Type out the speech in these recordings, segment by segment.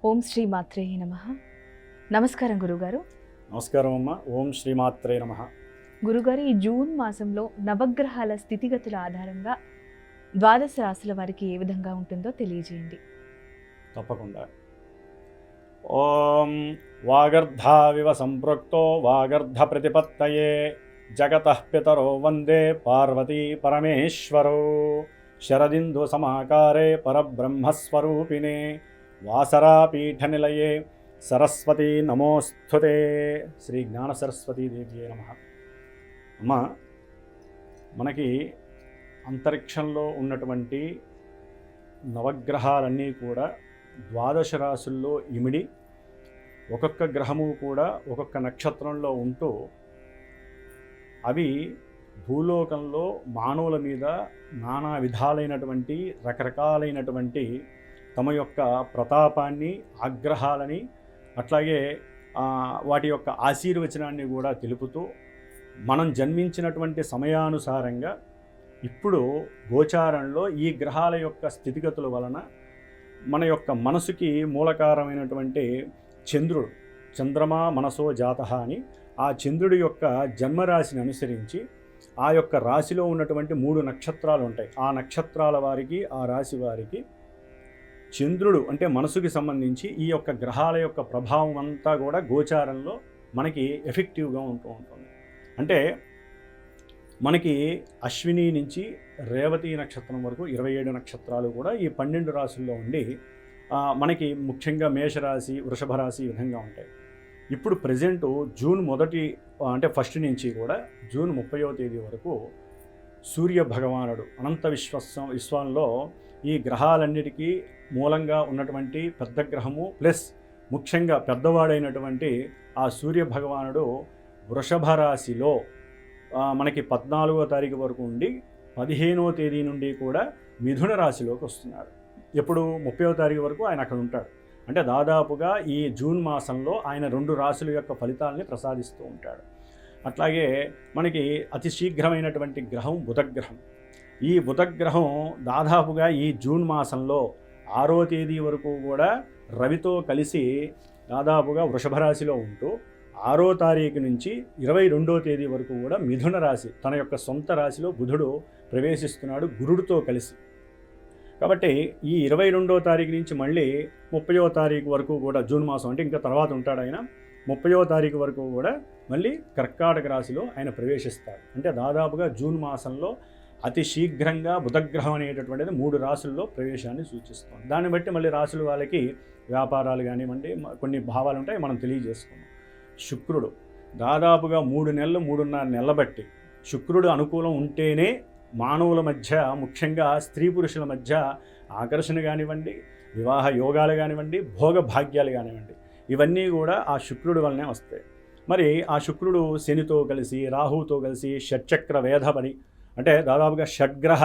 ఓం శ్రీ మాత్రే నమః. నమస్కారం గురుగారు. నమస్కారం అమ్మ. ఓం శ్రీమాత్రే నమః. గురుగారు, ఈ జూన్ మాసంలో నవగ్రహాల స్థితిగతుల ఆధారంగా ద్వాదశ రాశుల వారికి ఏ విధంగా ఉంటుందో తెలియజేయండి. తప్పకుండా. ఓం వాగర్ధావివ సంపృక్తో వాగర్ధ ప్రతిపత్తయే జగతః పితరో వందే పార్వతీ పరమేశ్వరో శరదిందు సమాకారే పరబ్రహ్మస్వరూపిణే వాసరాపీఠనిలయే సరస్వతీ నమోస్తుతే. శ్రీ జ్ఞాన సరస్వతీదేవ్యే నమః. అమ్మ, మనకి అంతరిక్షంలో ఉన్నటువంటి నవగ్రహాలన్నీ కూడా ద్వాదశ రాశుల్లో ఇమిడి ఒక్కొక్క గ్రహము కూడా ఒక్కొక్క నక్షత్రంలో ఉంటూ అవి భూలోకంలో మానవుల మీద నానా విధాలైనటువంటి రకరకాలైనటువంటి తమ యొక్క ప్రతాపాన్ని, ఆగ్రహాలని, అట్లాగే వాటి యొక్క ఆశీర్వచనాన్ని కూడా తెలుపుతూ మనం జన్మించినటువంటి సమయానుసారంగా ఇప్పుడు గోచారంలో ఈ గ్రహాల యొక్క స్థితిగతుల వలన మన యొక్క మనసుకి మూలకారమైనటువంటి చంద్రుడు, చంద్రమా మనసో జాతః అని ఆ చంద్రుడి యొక్క జన్మరాశిని అనుసరించి ఆ యొక్క రాశిలో ఉన్నటువంటి 3 నక్షత్రాలు ఉంటాయి. ఆ నక్షత్రాల వారికి, ఆ రాశి వారికి చంద్రుడు అంటే మనసుకి సంబంధించి ఈ యొక్క గ్రహాల యొక్క ప్రభావం అంతా కూడా గోచారంలో మనకి ఎఫెక్టివ్గా ఉంటూ ఉంటుంది. అంటే మనకి అశ్విని నుంచి రేవతి నక్షత్రం వరకు 27 నక్షత్రాలు కూడా ఈ 12 రాశుల్లో ఉండి మనకి ముఖ్యంగా మేషరాశి, వృషభ రాశి ఈ విధంగా ఉంటాయి. ఇప్పుడు ప్రజెంటు జూన్ ఫస్ట్ నుంచి కూడా జూన్ 30వ తేదీ వరకు సూర్య భగవానుడు అనంత విశ్వంలో ఈ గ్రహాలన్నిటికీ మూలంగా ఉన్నటువంటి పెద్ద గ్రహము ప్లస్ ముఖ్యంగా పెద్దవాడైనటువంటి ఆ సూర్య భగవానుడు వృషభ రాశిలో మనకి 14వ తారీఖు వరకు ఉండి 15వ తేదీ నుండి కూడా మిథున రాశిలోకి వస్తున్నాడు. ఎప్పుడు 30వ తారీఖు వరకు ఆయన అక్కడ ఉంటాడు. అంటే దాదాపుగా ఈ జూన్ మాసంలో ఆయన 2 రాశుల యొక్క ఫలితాలని ప్రసాదిస్తూ ఉంటాడు. అట్లాగే మనకి అతి శీఘ్రమైనటువంటి గ్రహం బుధగ్రహం. ఈ బుధగ్రహం దాదాపుగా ఈ జూన్ మాసంలో 6వ తేదీ వరకు కూడా రవితో కలిసి దాదాపుగా వృషభ రాశిలో ఉంటూ 6వ తారీఖు నుంచి 22వ తేదీ వరకు కూడా మిథున రాశి తన యొక్క సొంత రాశిలో బుధుడు ప్రవేశిస్తున్నాడు గురుడితో కలిసి. కాబట్టి ఈ 22వ తారీఖు నుంచి మళ్ళీ 30వ తారీఖు వరకు కూడా జూన్ మాసం అంటే ఇంకా తర్వాత ఉంటాడు ఆయన. 30వ తారీఖు వరకు కూడా మళ్ళీ కర్కాటక రాశిలో ఆయన ప్రవేశిస్తాడు. అంటే దాదాపుగా జూన్ మాసంలో అతి శీఘ్రంగా బుధగ్రహం అనేటటువంటిది 3 రాశుల్లో ప్రవేశాన్ని సూచిస్తుంది. దాన్ని బట్టి మళ్ళీ రాశుల వాళ్ళకి వ్యాపారాలు కానివ్వండి, కొన్ని భావాలు ఉంటాయి, మనం తెలియజేసుకున్నాం. శుక్రుడు దాదాపుగా 3 నెలలు 3.5 నెలల బట్టి శుక్రుడు అనుకూలం ఉంటేనే మానవుల మధ్య, ముఖ్యంగా స్త్రీ పురుషుల మధ్య ఆకర్షణ కానివ్వండి, వివాహ యోగాలు కానివ్వండి, భోగ భాగ్యాలు కానివ్వండి, ఇవన్నీ కూడా ఆ శుక్రుడి వల్లనే వస్తాయి. మరి ఆ శుక్రుడు శనితో కలిసి, రాహువుతో కలిసి షట్చక్ర వేధపడి, అంటే దాదాపుగా షడ్గ్రహ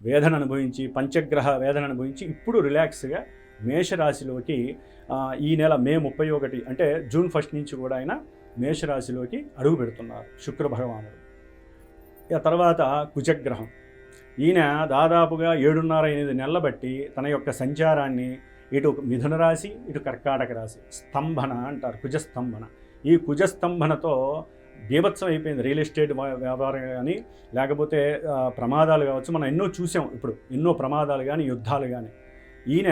వేదన అనుభవించి, పంచగ్రహ వేదన అనుభవించి ఇప్పుడు రిలాక్స్గా మేషరాశిలోకి ఈ నెల మే 31 అంటే జూన్ 1 నుంచి కూడా ఆయన మేషరాశిలోకి అడుగు పెడుతున్నారు శుక్ర భగవానుడు. తర్వాత కుజగ్రహం, ఈయన దాదాపుగా 7.5-8 నెలల బట్టి తన యొక్క సంచారాన్ని ఇటు మిథున రాశి, ఇటు కర్కాటక రాశి స్తంభన అంటారు, కుజస్తంభన. ఈ కుజస్తంభనతో బీభత్సం అయిపోయింది రియల్ ఎస్టేట్ వ్యాపారం కానీ, లేకపోతే ప్రమాదాలు కావచ్చు. మనం ఎన్నో చూసాం, ఇప్పుడు ఎన్నో ప్రమాదాలు కానీ, యుద్ధాలు కానీ. ఈయన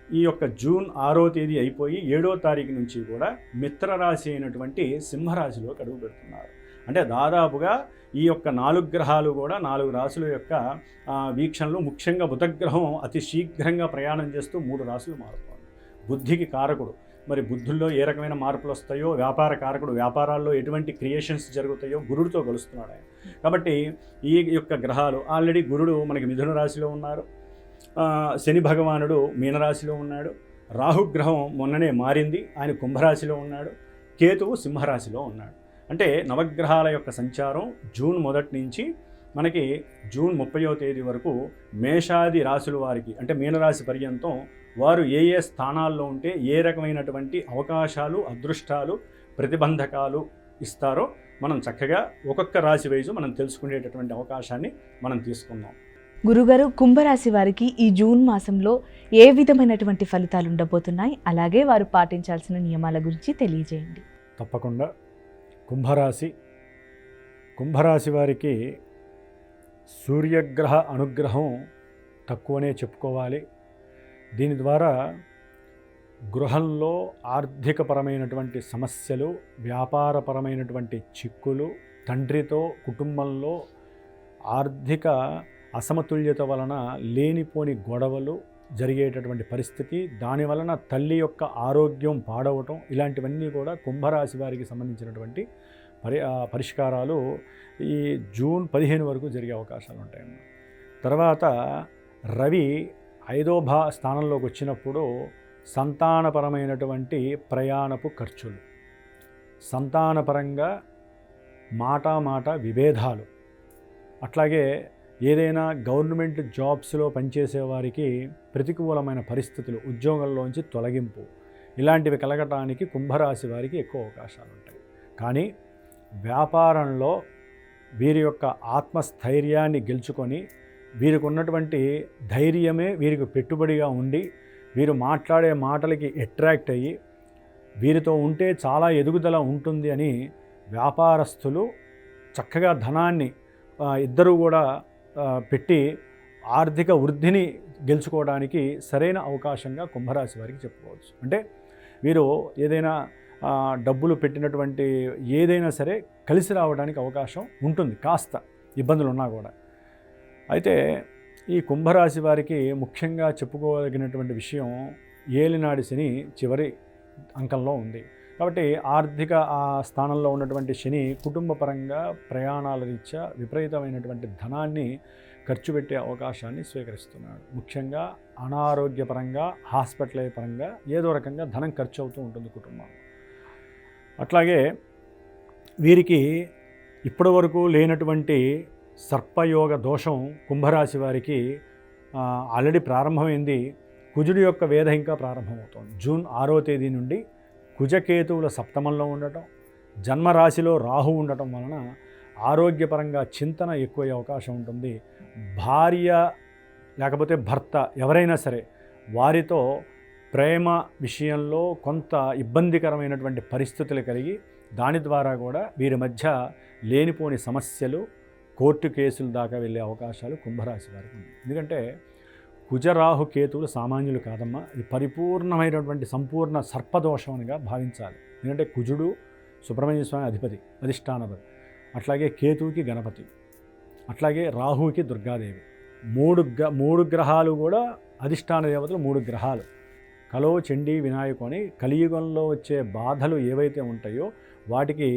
ఈ యొక్క జూన్ 6వ తేదీ అయిపోయి 7వ తారీఖు నుంచి కూడా మిత్రరాశి అయినటువంటి సింహరాశిలోకి అడుగు పెడుతున్నారు. అంటే దాదాపుగా ఈ యొక్క 4 గ్రహాలు కూడా 4 రాశుల యొక్క వీక్షణలు, ముఖ్యంగా బుధగ్రహం అతి శీఘ్రంగా ప్రయాణం చేస్తూ 3 రాశులు మారుతోంది. బుద్ధికి కారకుడు, మరి బుద్ధుల్లో ఏ రకమైన మార్పులు వస్తాయో, వ్యాపార కారకుడు, వ్యాపారాల్లో ఎటువంటి క్రియేషన్స్ జరుగుతాయో గురుడితో కలుస్తున్నాడు ఆయన. కాబట్టి ఈ యొక్క గ్రహాలు ఆల్రెడీ గురుడు మనకి మిథున రాశిలో ఉన్నారు, శని భగవానుడు మీనరాశిలో ఉన్నాడు, రాహుగ్రహం మొన్ననే మారింది, ఆయన కుంభరాశిలో ఉన్నాడు, కేతువు సింహరాశిలో ఉన్నాడు. అంటే నవగ్రహాల యొక్క సంచారం జూన్ 1 నుంచి మనకి జూన్ 30వ తేదీ వరకు మేషాది రాశుల వారికి, అంటే మీనరాశి పర్యంతం వారు ఏ ఏ స్థానాల్లో ఉంటే ఏ రకమైనటువంటి అవకాశాలు, అదృష్టాలు, ప్రతిబంధకాలు ఇస్తారో మనం చక్కగా ఒక్కొక్క రాశి వైజు మనం తెలుసుకునేటటువంటి అవకాశాన్ని మనం తీసుకున్నాం. గురుగారు, కుంభరాశి వారికి ఈ జూన్ మాసంలో ఏ విధమైనటువంటి ఫలితాలు ఉండబోతున్నాయి, అలాగే వారు పాటించాల్సిన నియమాల గురించి తెలియజేయండి. తప్పకుండా. కుంభరాశి వారికి సూర్యగ్రహ అనుగ్రహం తక్కువనే చెప్పుకోవాలి. దీని ద్వారా గృహంలో ఆర్థికపరమైనటువంటి సమస్యలు, వ్యాపారపరమైనటువంటి చిక్కులు, తండ్రితో కుటుంబంలో ఆర్థిక అసమతుల్యత వలన లేనిపోని గొడవలు జరిగేటటువంటి పరిస్థితి, దాని వలన తల్లి యొక్క ఆరోగ్యం పాడవటం, ఇలాంటివన్నీ కూడా కుంభరాశి వారికి సంబంధించినటువంటి పరిష్కారాలు ఈ జూన్ 15 వరకు జరిగే అవకాశాలు ఉంటాయన్నమాట. తర్వాత రవి 5వ స్థానంలోకి వచ్చినప్పుడు సంతానపరమైనటువంటి ప్రయాణపు ఖర్చులు, సంతానపరంగా మాట విభేదాలు, అట్లాగే ఏదైనా గవర్నమెంట్ జాబ్స్లో పనిచేసే వారికి ప్రతికూలమైన పరిస్థితులు, ఉద్యోగంలోంచి తొలగింపు, ఇలాంటివి కలగటానికి కుంభరాశి వారికి ఎక్కువ అవకాశాలు ఉంటాయి. కానీ వ్యాపారంలో వీరి యొక్క ఆత్మస్థైర్యాన్ని గెలుచుకొని, వీరికి ఉన్నటువంటి ధైర్యమే వీరికి పెట్టుబడిగా ఉండి, వీరు మాట్లాడే మాటలకి అట్రాక్ట్ అయ్యి వీరితో ఉంటే చాలా ఎదుగుదల ఉంటుంది అని వ్యాపారస్తులు చక్కగా ధనాన్ని ఇద్దరు కూడా పెట్టి ఆర్థిక వృద్ధిని గెలుచుకోవడానికి సరైన అవకాశంగా కుంభరాశి వారికి చెప్పుకోవచ్చు. అంటే వీరు ఏదైనా డబ్బులు పెట్టినటువంటి ఏదైనా సరే కలిసి రావడానికి అవకాశం ఉంటుంది, కాస్త ఇబ్బందులు ఉన్నా కూడా. అయితే ఈ కుంభరాశి వారికి ముఖ్యంగా చెప్పుకోదగినటువంటి విషయం, ఏలినాడి శని చివరి అంకంలో ఉంది. కాబట్టి ఆర్థిక స్థానంలో ఉన్నటువంటి శని కుటుంబ పరంగా ప్రయాణాల రీత్యా విపరీతమైనటువంటి ధనాన్ని ఖర్చు పెట్టే అవకాశాన్ని స్వీకరిస్తున్నాడు. ముఖ్యంగా అనారోగ్యపరంగా, హాస్పిటల్ పరంగా ఏదో రకంగా ధనం ఖర్చు అవుతూ ఉంటుంది కుటుంబం. అట్లాగే వీరికి ఇప్పటి వరకు లేనటువంటి సర్పయోగ దోషం కుంభరాశి వారికి ఆల్రెడీ ప్రారంభమైంది. కుజుడి యొక్క వేధ ఇంకా ప్రారంభమవుతోంది. జూన్ 6వ తేదీ నుండి కుజకేతువుల సప్తమంలో ఉండటం, జన్మరాశిలో రాహు ఉండటం వలన ఆరోగ్యపరంగా చింతన ఎక్కువయ్యే అవకాశం ఉంటుంది. భార్య లేకపోతే భర్త ఎవరైనా సరే వారితో ప్రేమ విషయంలో కొంత ఇబ్బందికరమైనటువంటి పరిస్థితులు కలిగి, దాని ద్వారా కూడా వీరి మధ్య లేనిపోని సమస్యలు, కోర్టు కేసుల దాకా వెళ్ళే అవకాశాలు కుంభరాశి వారికి ఉంది. ఎందుకంటే కుజరాహు కేతువులు సామాన్యులు కాదమ్మా, ఇది పరిపూర్ణమైనటువంటి సంపూర్ణ సర్పదోషంగా భావించాలి. ఎందుకంటే కుజుడు సుబ్రహ్మణ్య స్వామి అధిపతి, అధిష్టానపతి, అట్లాగే కేతువుకి గణపతి, అట్లాగే రాహువుకి దుర్గాదేవి, మూడు గ్రహాలు కూడా అధిష్టాన దేవతలు 3 గ్రహాలు. కలో చండీ వినాయకు అని కలియుగంలో వచ్చే బాధలు ఏవైతే ఉంటాయో వాటికి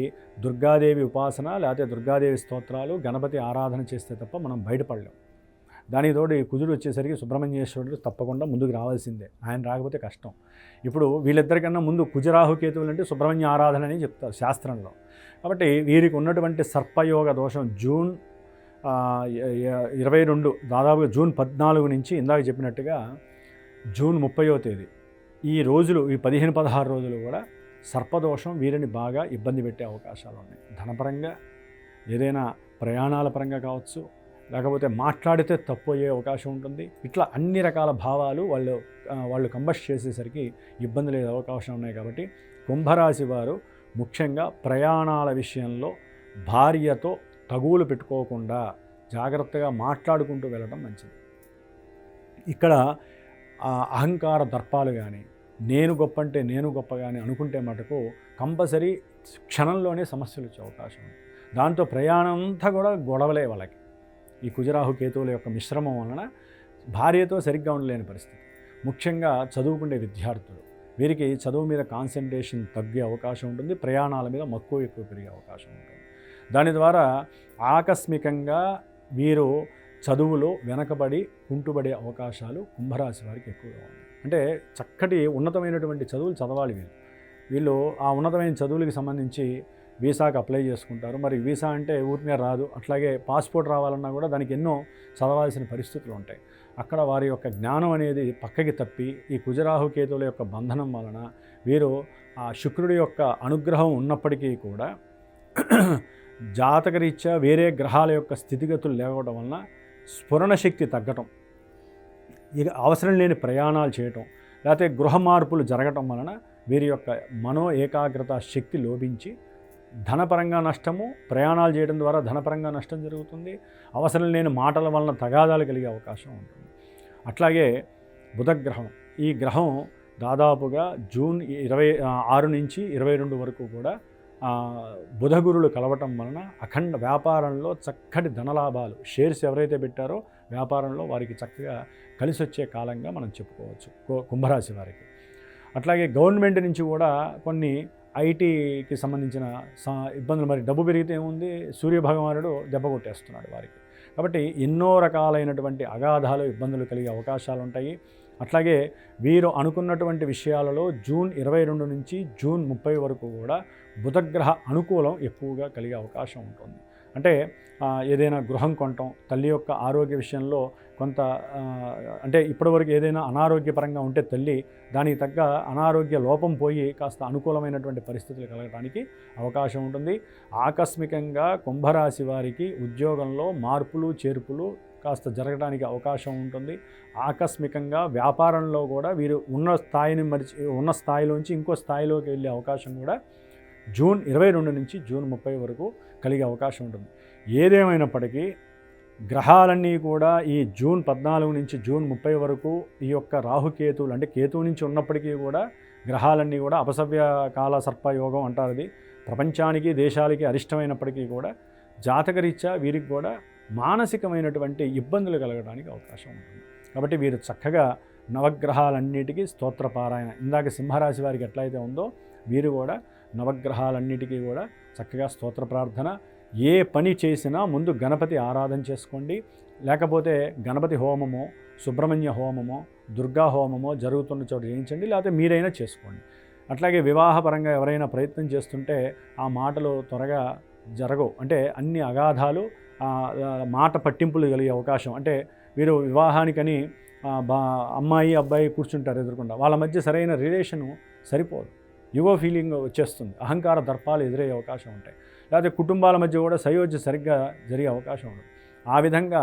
దుర్గాదేవి ఉపాసన లేకపోతే దుర్గాదేవి స్తోత్రాలు, గణపతి ఆరాధన చేస్తే తప్ప మనం బయటపడలేం. దానికి తోడు కుజుడు వచ్చేసరికి సుబ్రహ్మణ్యేశ్వరుడు తప్పకుండా ముందుకు రావాల్సిందే, ఆయన రాకపోతే కష్టం. ఇప్పుడు వీళ్ళిద్దరికన్నా ముందు కుజరాహుకేతువులు అంటే సుబ్రహ్మణ్య ఆరాధన అని చెప్తారు శాస్త్రంలో. కాబట్టి వీరికి ఉన్నటువంటి సర్పయోగ దోషం జూన్ 22, దాదాపుగా జూన్ 14 నుంచి ఇందాక చెప్పినట్టుగా జూన్ 30వ తేదీ, ఈ రోజులు, ఈ 15-16 రోజులు కూడా సర్పదోషం వీరిని బాగా ఇబ్బంది పెట్టే అవకాశాలు ఉన్నాయి. ధనపరంగా, ఏదైనా ప్రయాణాల పరంగా కావచ్చు, లేకపోతే మాట్లాడితే తప్పు అయ్యే అవకాశం ఉంటుంది. ఇట్లా అన్ని రకాల భావాలు వాళ్ళు కంబస్ట్ చేసేసరికి ఇబ్బందులు లేని అవకాశం ఉన్నాయి. కాబట్టి కుంభరాశి వారు ముఖ్యంగా ప్రయాణాల విషయంలో భార్యతో తగువులు పెట్టుకోకుండా జాగ్రత్తగా మాట్లాడుకుంటూ వెళ్ళడం మంచిది. ఇక్కడ అహంకార దర్పాలు కానీ, నేను గొప్ప అంటే నేను గొప్ప కానీ అనుకుంటే మటుకు కంపల్సరీ క్షణంలోనే సమస్యలు వచ్చే అవకాశం ఉంది. దాంతో ప్రయాణం అంతా కూడా గొడవలే వాళ్ళకి. ఈ కుజరాహు కేతువుల యొక్క మిశ్రమం వలన భార్యతో సరిగ్గా ఉండలేని పరిస్థితి. ముఖ్యంగా చదువుకునే విద్యార్థులు, వీరికి చదువు మీద కాన్సన్ట్రేషన్ తగ్గే అవకాశం ఉంటుంది, ప్రయాణాల మీద మక్కువ ఎక్కువ పెరిగే అవకాశం ఉంటుంది. దాని ద్వారా ఆకస్మికంగా వీరు చదువులో వెనకబడి కుంటుబడే అవకాశాలు కుంభరాశి వారికి ఎక్కువగా ఉన్నాయి. అంటే చక్కటి ఉన్నతమైనటువంటి చదువులు చదవాలి వీళ్ళు ఆ ఉన్నతమైన చదువులకు సంబంధించి వీసాకి అప్లై చేసుకుంటారు. మరి వీసా అంటే ఊరినే రాదు, అట్లాగే పాస్పోర్ట్ రావాలన్నా కూడా దానికి ఎన్నో చదవాల్సిన పరిస్థితులు ఉంటాయి. అక్కడ వారి యొక్క జ్ఞానం అనేది పక్కకి తప్పి ఈ కుజరాహు కేతువుల యొక్క బంధనం వలన వీరు ఆ శుక్రుడి యొక్క అనుగ్రహం ఉన్నప్పటికీ కూడా జాతకరీత్యా వేరే గ్రహాల యొక్క స్థితిగతులు లేకపోవడం వలన స్ఫురణ శక్తి తగ్గటం, ఇక అవసరం లేని ప్రయాణాలు చేయటం, లేకపోతే గృహ మార్పులు జరగటం వలన వీరి యొక్క మనో ఏకాగ్రత శక్తి లోపించి ధనపరంగా నష్టము, ప్రయాణాలు చేయడం ద్వారా ధనపరంగా నష్టం జరుగుతుంది, అవసరం లేని మాటల వలన తగాదాలు కలిగే అవకాశం ఉంటుంది. అట్లాగే బుధగ్రహం, ఈ గ్రహం దాదాపుగా జూన్ 26 నుంచి 22 వరకు కూడా బుధగురులు కలవటం వలన అఖండ వ్యాపారంలో చక్కటి ధనలాభాలు, షేర్స్ ఎవరైతే పెట్టారో వ్యాపారంలో వారికి చక్కగా కలిసి వచ్చే కాలంగా మనం చెప్పుకోవచ్చు కుంభరాశి వారికి. అట్లాగే గవర్నమెంట్ నుంచి కూడా కొన్ని ఐటీకి సంబంధించిన ఇబ్బందులు, మరి డబ్బు పెరిగితే ఏముంది, సూర్యభగవానుడు దెబ్బ కొట్టేస్తున్నాడు వారికి. కాబట్టి ఎన్నో రకాలైనటువంటి అగాధాలు, ఇబ్బందులు కలిగే అవకాశాలు ఉంటాయి. అట్లాగే వీరు అనుకున్నటువంటి విషయాలలో జూన్ 22 నుంచి జూన్ 30 వరకు కూడా బుధగ్రహ అనుకూలం ఎక్కువగా కలిగే అవకాశం ఉంటుంది. అంటే ఏదైనా గృహం కొనటం, తల్లి యొక్క ఆరోగ్య విషయంలో కొంత అంటే ఇప్పటివరకు ఏదైనా అనారోగ్యపరంగా ఉంటే తల్లి దానికి తగ్గ అనారోగ్య లోపం పోయి కాస్త అనుకూలమైనటువంటి పరిస్థితులు కలగడానికి అవకాశం ఉంటుంది. ఆకస్మికంగా కుంభరాశి వారికి ఉద్యోగంలో మార్పులు చేర్పులు కాస్త జరగడానికి అవకాశం ఉంటుంది. ఆకస్మికంగా వ్యాపారంలో కూడా వీరు ఉన్న స్థాయిలోంచి ఇంకో స్థాయిలోకి వెళ్ళే అవకాశం కూడా జూన్ 22 నుంచి జూన్ 30 వరకు కలిగే అవకాశం ఉంటుంది. ఏదేమైనప్పటికీ గ్రహాలన్నీ కూడా ఈ జూన్ 14 నుంచి జూన్ 30 వరకు ఈ యొక్క రాహుకేతువులు, అంటే కేతువు నుంచి ఉన్నప్పటికీ కూడా గ్రహాలన్నీ కూడా అపసవ్య కాల సర్పయోగం అంటారు. అది ప్రపంచానికి దేశాలకి అరిష్టమైనప్పటికీ కూడా జాతకరీత్యా వీరికి కూడా మానసికమైనటువంటి ఇబ్బందులు కలగడానికి అవకాశం ఉంటుంది. కాబట్టి వీరు చక్కగా నవగ్రహాలన్నిటికీ స్తోత్రపారాయణ, ఇందాక సింహరాశి వారికి ఎట్లయితే ఉందో వీరు కూడా నవగ్రహాలన్నిటికీ కూడా చక్కగా స్తోత్ర ప్రార్థన, ఏ పని చేసినా ముందు గణపతి ఆరాధన చేసుకోండి. లేకపోతే గణపతి హోమమో, సుబ్రహ్మణ్య హోమమో, దుర్గా హోమమో జరుగుతున్న చోట చేయించండి, లేకపోతే మీరైనా చేసుకోండి. అట్లాగే వివాహపరంగా ఎవరైనా ప్రయత్నం చేస్తుంటే ఆ మాటలు త్వరగా జరగవు. అంటే అన్ని అగాధాలు, మాట పట్టింపులు కలిగే అవకాశం. అంటే వీరు వివాహానికని అమ్మాయి అబ్బాయి కూర్చుంటారు ఎదురుకుండా, వాళ్ళ మధ్య సరైన రిలేషను సరిపోదు, యుగో ఫీలింగ్ వచ్చేస్తుంది, అహంకార దర్పాలు ఎదురయ్యే అవకాశం ఉంటాయి. లేకపోతే కుటుంబాల మధ్య కూడా సయోధ్య సరిగ్గా జరిగే అవకాశం ఉంటుంది. ఆ విధంగా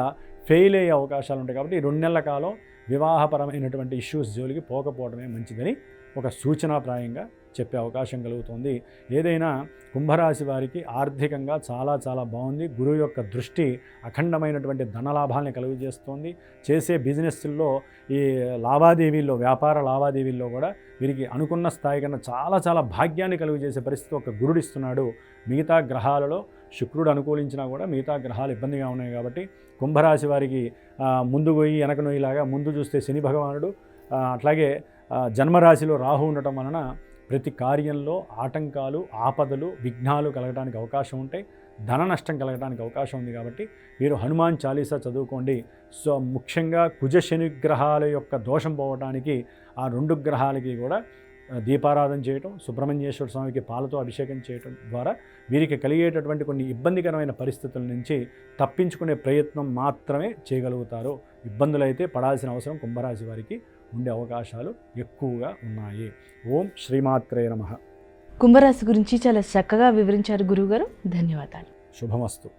ఫెయిల్ అయ్యే అవకాశాలు ఉంటాయి. కాబట్టి 2 నెలల కాలం వివాహపరమైనటువంటి ఇష్యూస్ జోలికి పోకపోవడమే మంచిదని ఒక సూచనాప్రాయంగా చెప్పే అవకాశం కలుగుతుంది. ఏదైనా కుంభరాశి వారికి ఆర్థికంగా చాలా చాలా బాగుంది. గురువు యొక్క దృష్టి అఖండమైనటువంటి ధనలాభాలని కలుగజేస్తుంది. చేసే బిజినెస్ల్లో, ఈ లావాదేవీల్లో, వ్యాపార లావాదేవీల్లో కూడా వీరికి అనుకున్న స్థాయి కన్నా చాలా చాలా భాగ్యాన్ని కలుగజేసే పరిస్థితి ఒక గురుడు ఇస్తున్నాడు. మిగతా గ్రహాలలో శుక్రుడు అనుకూలించినా కూడా మిగతా గ్రహాలు ఇబ్బందిగా ఉన్నాయి. కాబట్టి కుంభరాశి వారికి ముందు పోయి వెనక నొయ్యిలాగా, ముందు చూస్తే శని భగవానుడు, అట్లాగే జన్మరాశిలో రాహు ఉండటం వలన ప్రతి కార్యంలో ఆటంకాలు, ఆపదలు, విఘ్నాలు కలగడానికి అవకాశం ఉంటాయి. ధన నష్టం కలగడానికి అవకాశం ఉంది. కాబట్టి మీరు హనుమాన్ చాలీసా చదువుకోండి. సో ముఖ్యంగా కుజ శని గ్రహాల యొక్క దోషం పోవడానికి ఆ 2 గ్రహాలకి కూడా దీపారాధన చేయటం, సుబ్రహ్మణ్యేశ్వర స్వామికి పాలతో అభిషేకం చేయటం ద్వారా వీరికి కలిగేటటువంటి కొన్ని ఇబ్బందికరమైన పరిస్థితుల నుంచి తప్పించుకునే ప్రయత్నం మాత్రమే చేయగలుగుతారు. ఇబ్బందులైతే పడాల్సిన అవసరం కుంభరాశి వారికి ఉండే అవకాశాలు ఎక్కువగా ఉన్నాయి. ఓం శ్రీమాత్రే నమః. కుంభరాశి గురించి చాలా చక్కగా వివరించారు గురువుగారు. ధన్యవాదాలు. శుభమస్తు.